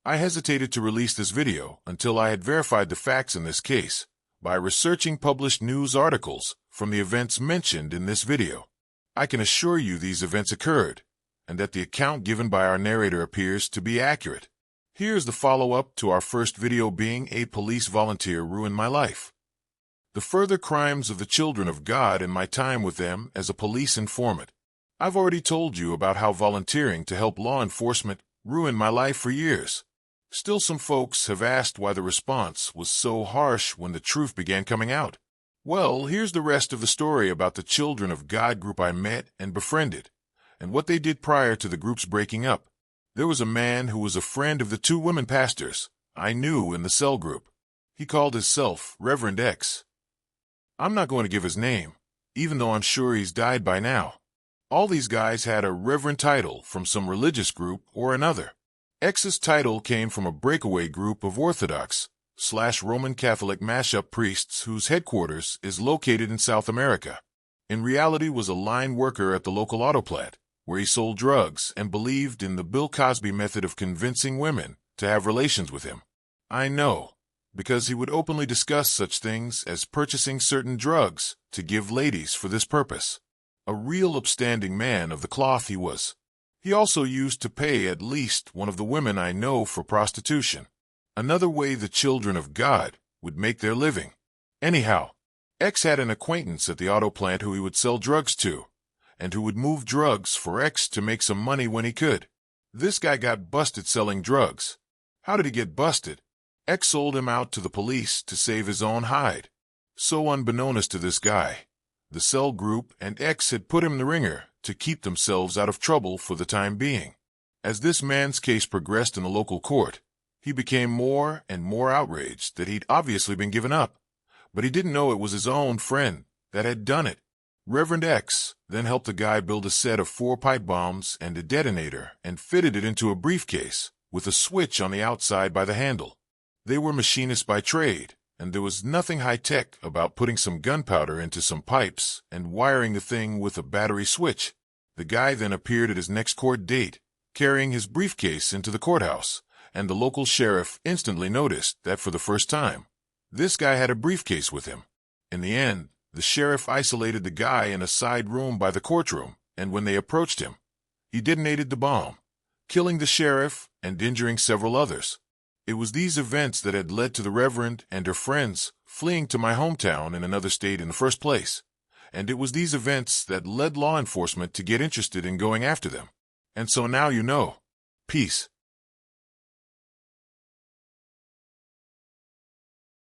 I hesitated to release this video until I had verified the facts in this case by researching published news articles from the events mentioned in this video. I can assure you these events occurred, and that the account given by our narrator appears to be accurate. Here's the follow-up to our first video, Being a Police Volunteer Ruined My Life. The further crimes of the children of God and my time with them as a police informant. I've already told you about how volunteering to help law enforcement ruined my life for years. Still, some folks have asked why the response was so harsh when the truth began coming out. Well, here's the rest of the story about the Children of God group I met and befriended, and what they did prior to the group's breaking up. There was a man who was a friend of the two women pastors I knew in the cell group. He called himself Reverend X. I'm not going to give his name, even though I'm sure he's died by now. All these guys had a reverend title from some religious group or another. X's title came from a breakaway group of Orthodox/Roman Catholic mashup priests whose headquarters is located in South America. In reality, was a line worker at the local auto plant, where he sold drugs and believed in the Bill Cosby method of convincing women to have relations with him. I know, because he would openly discuss such things as purchasing certain drugs to give ladies for this purpose. A real upstanding man of the cloth he was. He also used to pay at least one of the women I know for prostitution. Another way the children of God would make their living. Anyhow, X had an acquaintance at the auto plant who he would sell drugs to, and who would move drugs for X to make some money when he could. This guy got busted selling drugs. How did he get busted? X sold him out to the police to save his own hide. So unbeknownst to this guy, the cell group and X had put him in the ringer to keep themselves out of trouble for the time being. As this man's case progressed in the local court, he became more and more outraged that he'd obviously been given up, but he didn't know it was his own friend that had done it. Reverend X then helped the guy build a set of 4 pipe bombs and a detonator and fitted it into a briefcase with a switch on the outside by the handle. They were machinists by trade, and there was nothing high-tech about putting some gunpowder into some pipes and wiring the thing with a battery switch. The guy then appeared at his next court date, carrying his briefcase into the courthouse, and the local sheriff instantly noticed that for the first time, this guy had a briefcase with him. In the end, the sheriff isolated the guy in a side room by the courtroom, and when they approached him, he detonated the bomb, killing the sheriff and injuring several others. It was these events that had led to the Reverend and her friends fleeing to my hometown in another state in the first place, and it was these events that led law enforcement to get interested in going after them. And so now you know. Peace.